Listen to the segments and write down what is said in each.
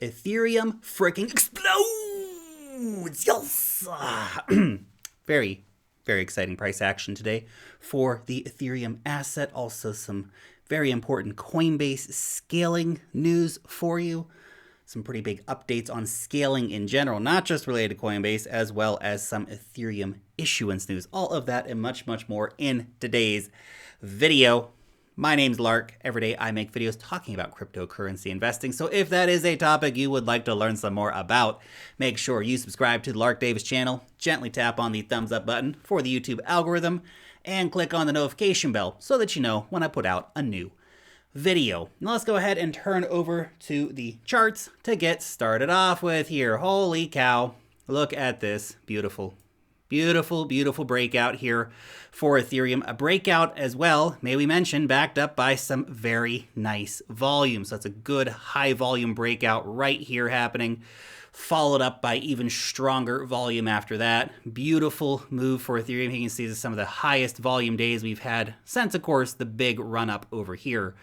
Ethereum freaking explodes! Yes! Very, very exciting price action today for the Ethereum asset. Also some very important Coinbase scaling news for you. Some pretty big updates on scaling in general, not just related to Coinbase, as well as some Ethereum issuance news. All of that and much, much more in today's video. My name's Lark. Every day I make videos talking about cryptocurrency investing. So if that is a topic you would like to learn some more about, make sure you subscribe to the Lark Davis channel, gently tap on the thumbs up button for the YouTube algorithm, and click on the notification bell so that you know when I put out a new video. Now let's go ahead and turn over to the charts to get started off with here. Holy cow. Look at this beautiful breakout here for Ethereum. A breakout as well, may we mention, backed up by some very nice volume. So that's a good high volume breakout right here happening, followed up by even stronger volume after that. Beautiful move for Ethereum. You can see this is some of the highest volume days we've had since, of course, the big run up over here.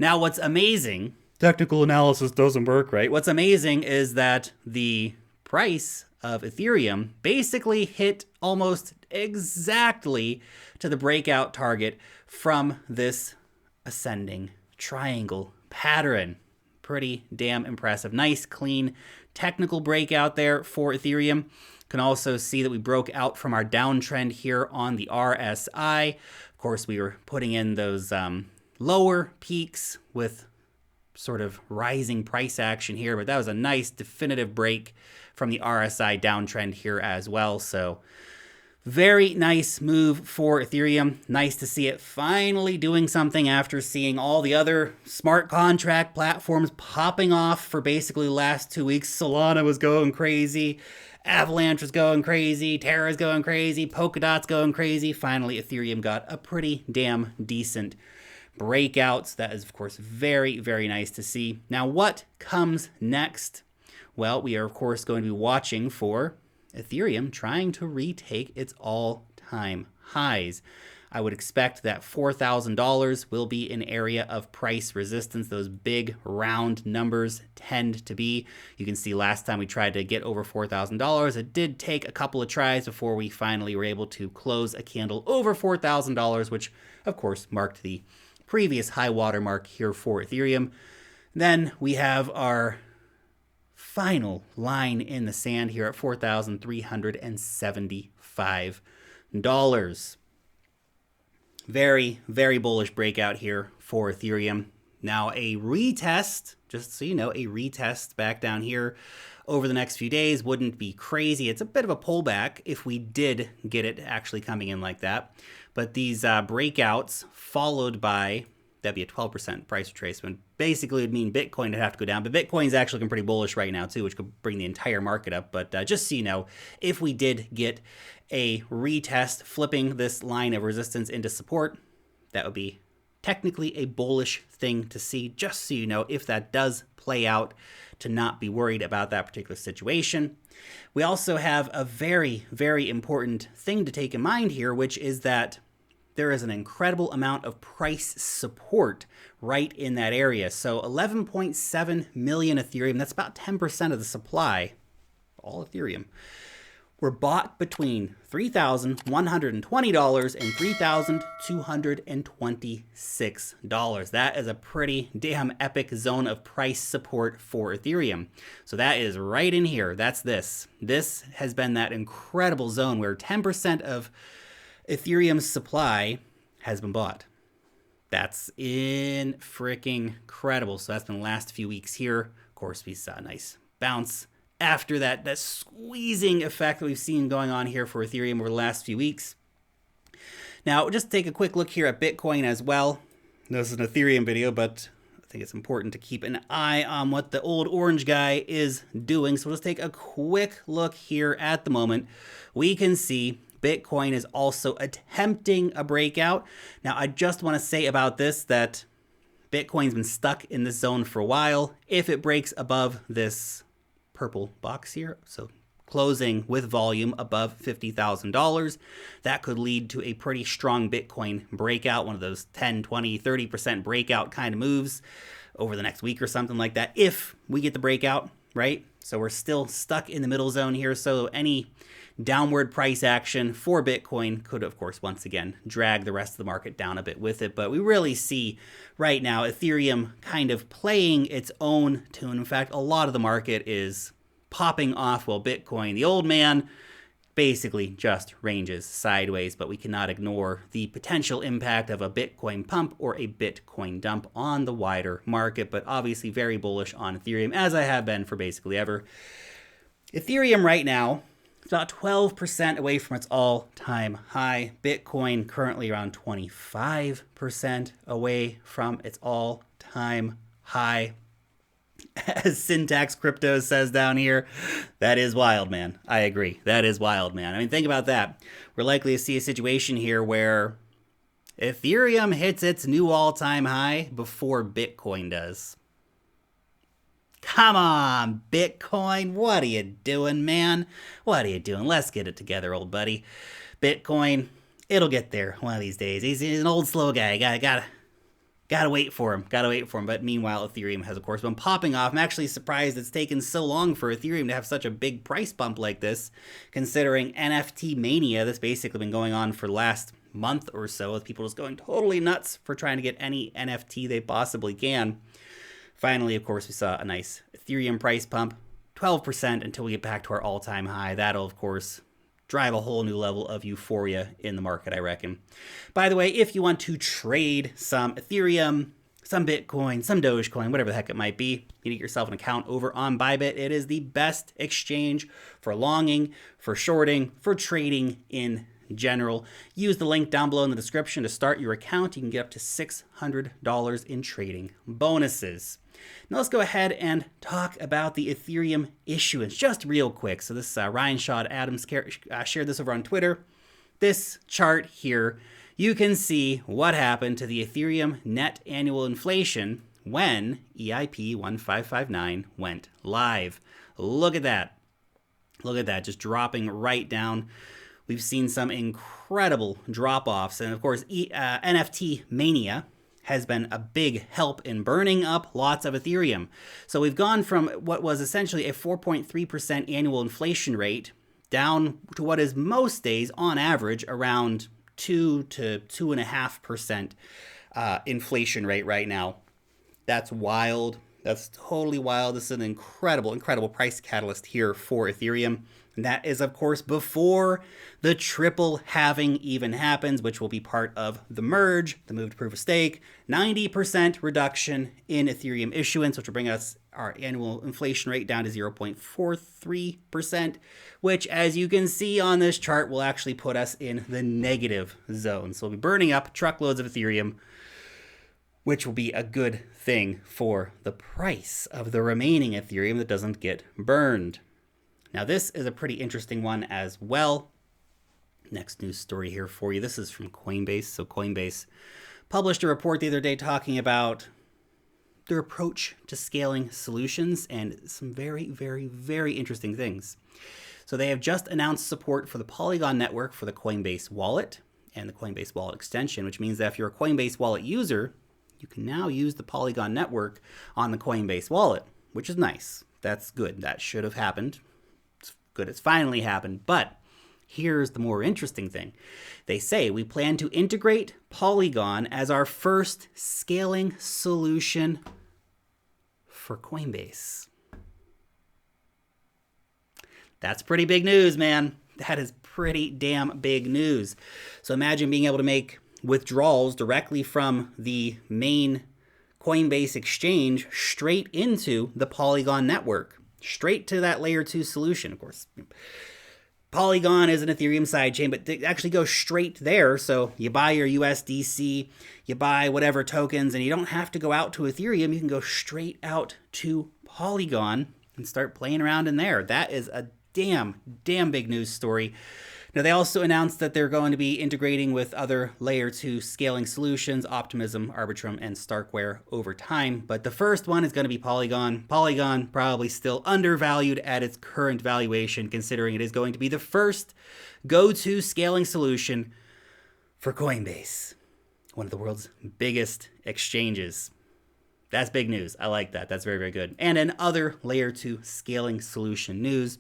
Now what's amazing, technical analysis doesn't work, right? What's amazing is that the price of Ethereum basically hit almost exactly to the breakout target from this ascending triangle pattern. Pretty damn impressive. Nice, clean, technical breakout there for Ethereum. Can also see that we broke out from our downtrend here on the RSI. Of course, we were putting in those lower peaks with sort of rising price action here, but that was a nice definitive break from the RSI downtrend here as well. So very nice move for Ethereum. Nice to see it finally doing something after seeing all the other smart contract platforms popping off for basically the last 2 weeks. Solana was going crazy. Avalanche was going crazy. Terra's going crazy. Polkadot's going crazy. Finally, Ethereum got a pretty damn decent breakouts. That is, of course, very, very nice to see. Now, what comes next? Well, we are, of course, going to be watching for Ethereum trying to retake its all-time highs. I would expect that $4,000 will be an area of price resistance. Those big round numbers tend to be. You can see last time we tried to get over $4,000, it did take a couple of tries before we finally were able to close a candle over $4,000, which, of course, marked the previous high water mark here for Ethereum. Then we have our final line in the sand here at $4,375. Very, very bullish breakout here for Ethereum. Now a retest, just so you know, a retest back down here over the next few days wouldn't be crazy. It's a bit of a pullback if we did get it actually coming in like that. But these breakouts followed by, that'd be a 12% price retracement. Basically, it would mean Bitcoin would have to go down. But Bitcoin's actually looking pretty bullish right now, too, which could bring the entire market up. But just so you know, if we did get a retest flipping this line of resistance into support, that would be technically a bullish thing to see. Just so you know, if that does play out, to not be worried about that particular situation. We also have a very, very important thing to take in mind here, which is that there is an incredible amount of price support right in that area. So 11.7 million Ethereum, that's about 10% of the supply, all Ethereum, were bought between $3,120 and $3,226. That is a pretty damn epic zone of price support for Ethereum. So that is right in here. That's this. This has been that incredible zone where 10% of Ethereum's supply has been bought. That's freaking incredible. So that's been the last few weeks here. Of course, we saw a nice bounce after that squeezing effect that we've seen going on here for Ethereum over the last few weeks. Now, just take a quick look here at Bitcoin as well. This is an Ethereum video, but I think it's important to keep an eye on what the old orange guy is doing. So let's take a quick look here at the moment. We can see Bitcoin is also attempting a breakout. Now, I just want to say about this that Bitcoin's been stuck in this zone for a while. If it breaks above this purple box here, so closing with volume above $50,000, that could lead to a pretty strong Bitcoin breakout, one of those 10, 20, 30% breakout kind of moves. over the next week or something like that, if we get the breakout, right? So we're still stuck in the middle zone here. So any downward price action for Bitcoin could, of course, once again, drag the rest of the market down a bit with it. But we really see right now Ethereum kind of playing its own tune. In fact, a lot of the market is popping off while Bitcoin, the old man, basically just ranges sideways. But we cannot ignore the potential impact of a Bitcoin pump or a Bitcoin dump on the wider market. But obviously very bullish on Ethereum, as I have been for basically ever. Ethereum right now, it's about 12% away from its all-time high. Bitcoin currently around 25% away from its all-time high. As Syntax Crypto says down here, that is wild, man. I agree. That is wild, man. I mean, think about that. We're likely to see a situation here where Ethereum hits its new all-time high before Bitcoin does. Come on, Bitcoin. What are you doing, man? What are you doing? Let's get it together, old buddy. Bitcoin, it'll get there one of these days. He's an old, slow guy. Gotta wait for him. But meanwhile, Ethereum has, of course, been popping off. I'm actually surprised it's taken so long for Ethereum to have such a big price bump like this, considering NFT mania that's basically been going on for the last month or so, with people just going totally nuts for trying to get any NFT they possibly can. Finally, of course, we saw a nice Ethereum price pump, 12% until we get back to our all-time high. That'll, of course, drive a whole new level of euphoria in the market, I reckon. By the way, if you want to trade some Ethereum, some Bitcoin, some Dogecoin, whatever the heck it might be, you get yourself an account over on Bybit. It is the best exchange for longing, for shorting, for trading in general. Use the link down below in the description to start your account. You can get up to $600 in trading bonuses. Now let's go ahead and talk about the Ethereum issuance just real quick. So this Ryan Shaw Adams shared this over on Twitter. This chart here, you can see what happened to the Ethereum net annual inflation when EIP 1559 went live. Look at that. Look at that, just dropping right down. We've seen some incredible drop-offs. And of course, NFT mania has been a big help in burning up lots of Ethereum. So we've gone from what was essentially a 4.3% annual inflation rate down to what is most days, on average, around 2 to 2.5% inflation rate right now. That's wild. That's totally wild. This is an incredible, incredible price catalyst here for Ethereum. And that is, of course, before the triple halving even happens, which will be part of the merge, the move to proof of stake, 90% reduction in Ethereum issuance, which will bring us our annual inflation rate down to 0.43%, which, as you can see on this chart, will actually put us in the negative zone. So we'll be burning up truckloads of Ethereum, which will be a good thing for the price of the remaining Ethereum that doesn't get burned. Now, this is a pretty interesting one as well. Next news story here for you. This is from Coinbase. So Coinbase published a report the other day talking about their approach to scaling solutions and some very, very, very interesting things. So they have just announced support for the Polygon network for the Coinbase wallet and the Coinbase wallet extension, which means that if you're a Coinbase wallet user, you can now use the Polygon network on the Coinbase wallet, which is nice. That's good. That should have happened. It's good it's finally happened. But here's the more interesting thing. They say we plan to integrate Polygon as our first scaling solution for Coinbase. That's pretty big news, man. That is pretty damn big news. So imagine being able to make withdrawals directly from the main Coinbase exchange straight into the Polygon network, straight to that layer 2 solution. Of course, Polygon is an Ethereum sidechain, but they actually go straight there. So you buy your USDC, you buy whatever tokens, and you don't have to go out to Ethereum. You can go straight out to Polygon and start playing around in there. That is a damn big news story. Now, they also announced that they're going to be integrating with other layer 2 scaling solutions, Optimism, Arbitrum, and Starkware over time. But the first one is going to be Polygon. Polygon probably still undervalued at its current valuation, considering it is going to be the first go-to scaling solution for Coinbase, one of the world's biggest exchanges. That's big news. I like that. That's very, very good. And in other layer 2 scaling solution news,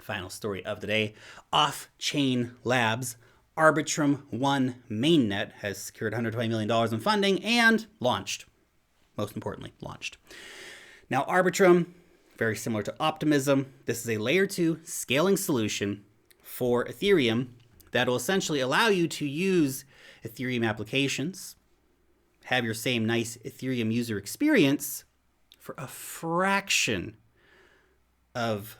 final story of the day, off-chain labs, Arbitrum 1 mainnet has secured $120 million in funding and launched. Most importantly, launched. Now, Arbitrum, very similar to Optimism. This is a layer 2 scaling solution for Ethereum that will essentially allow you to use Ethereum applications, have your same nice Ethereum user experience for a fraction of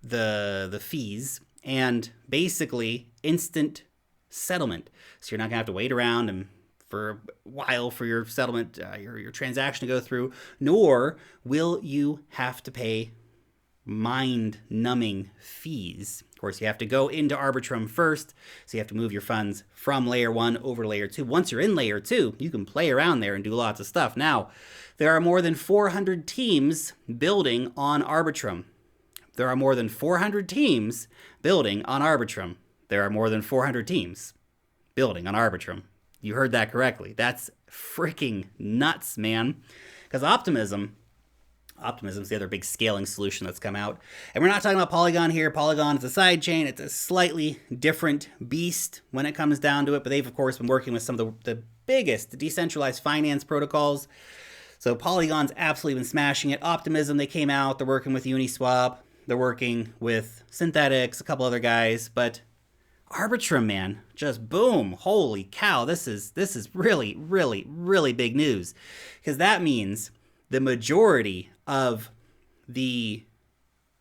the fees, and basically instant settlement. So you're not gonna have to wait around and for a while for your settlement, your transaction to go through, nor will you have to pay mind-numbing fees. Of course, you have to go into Arbitrum first, so you have to move your funds from layer 1 over to layer 2. Once you're in layer 2, you can play around there and do lots of stuff. Now, there are more than 400 teams building on Arbitrum. There are more than 400 teams building on Arbitrum. There are more than 400 teams building on Arbitrum. You heard that correctly. That's freaking nuts, man. Because Optimism's the other big scaling solution that's come out. And we're not talking about Polygon here. Polygon is a side chain. It's a slightly different beast when it comes down to it. But they've, of course, been working with some of the biggest decentralized finance protocols. So Polygon's absolutely been smashing it. Optimism, they came out. They're working with Uniswap. They're working with Synthetics, a couple other guys. But Arbitrum, man, just boom. Holy cow. This is really, really, really big news. Because that means the majority of the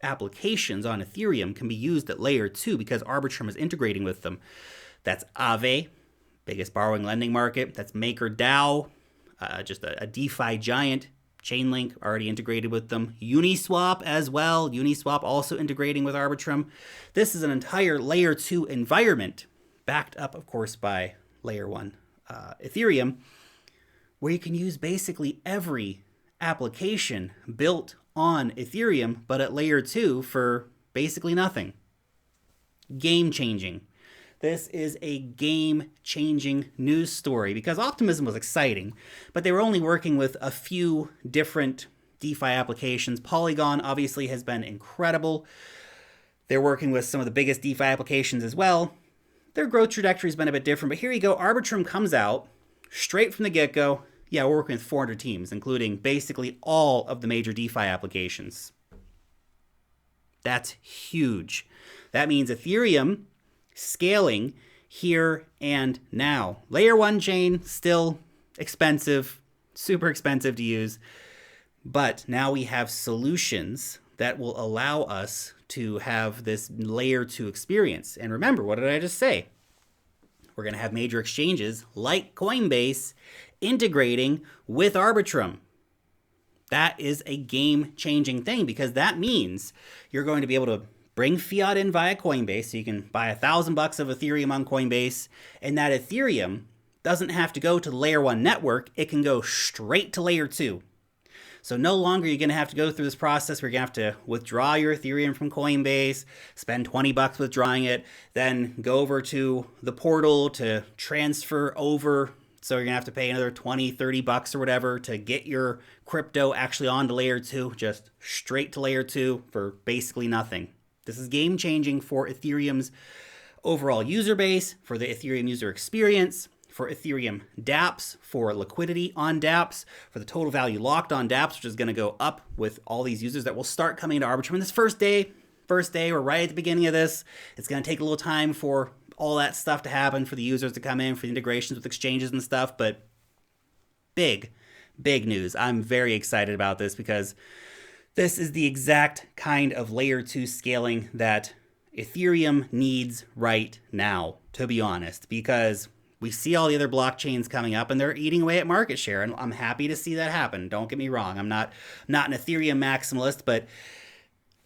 applications on Ethereum can be used at layer 2 because Arbitrum is integrating with them. That's Aave, biggest borrowing lending market. That's MakerDAO, just a DeFi giant. Chainlink already integrated with them. Uniswap as well. Uniswap also integrating with Arbitrum. This is an entire layer 2 environment, backed up, of course, by layer 1 Ethereum, where you can use basically every application built on Ethereum, but at layer 2 for basically nothing. Game changing. This is a game-changing news story because Optimism was exciting, but they were only working with a few different DeFi applications. Polygon obviously has been incredible. They're working with some of the biggest DeFi applications as well. Their growth trajectory has been a bit different, but here you go. Arbitrum comes out straight from the get-go. Yeah, we're working with 400 teams, including basically all of the major DeFi applications. That's huge. That means Ethereum scaling here and now. Layer 1 chain, still expensive, super expensive to use. But now we have solutions that will allow us to have this layer 2 experience. And remember, what did I just say? We're going to have major exchanges like Coinbase integrating with Arbitrum. That is a game-changing thing because that means you're going to be able to bring fiat in via Coinbase, so you can buy $1,000 of Ethereum on Coinbase, and that Ethereum doesn't have to go to the layer 1 network. It can go straight to layer 2. So no longer you're going to have to go through this process where you're going to have to withdraw your Ethereum from Coinbase, spend $20 withdrawing it, then go over to the portal to transfer over. So you're going to have to pay another $20, $30 or whatever to get your crypto actually onto layer 2, just straight to layer 2 for basically nothing. This is game-changing for Ethereum's overall user base, for the Ethereum user experience, for Ethereum dApps, for liquidity on dApps, for the total value locked on dApps, which is going to go up with all these users that will start coming into Arbitrum in this first day. We're right at the beginning of this. It's going to take a little time for all that stuff to happen, for the users to come in, for the integrations with exchanges and stuff, but big news. I'm very excited about this because this is the exact kind of layer 2 scaling that Ethereum needs right now, to be honest, because we see all the other blockchains coming up and they're eating away at market share. And I'm happy to see that happen. Don't get me wrong. I'm not an Ethereum maximalist, but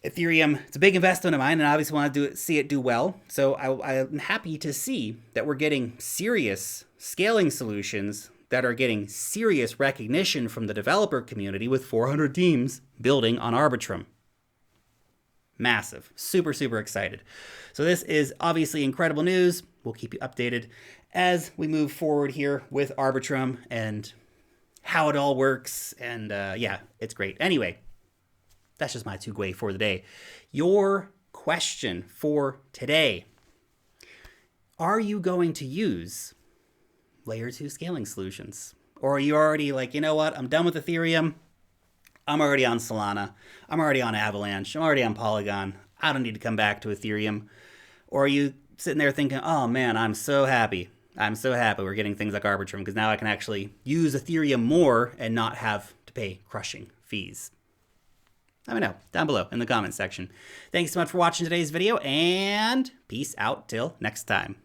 Ethereum, it's a big investment of mine and I obviously want to see it do well. So I'm happy to see that we're getting serious scaling solutions that are getting serious recognition from the developer community with 400 teams building on Arbitrum. Massive. Super, super excited. So this is obviously incredible news. We'll keep you updated as we move forward here with Arbitrum and how it all works. And yeah, it's great. Anyway, that's just my two-way for the day. Your question for today: are you going to use layer 2 scaling solutions? Or are you already like, you know what, I'm done with Ethereum. I'm already on Solana. I'm already on Avalanche. I'm already on Polygon. I don't need to come back to Ethereum. Or are you sitting there thinking, oh man, I'm so happy. I'm so happy we're getting things like Arbitrum because now I can actually use Ethereum more and not have to pay crushing fees. Let me know down below in the comments section. Thanks so much for watching today's video, and peace out till next time.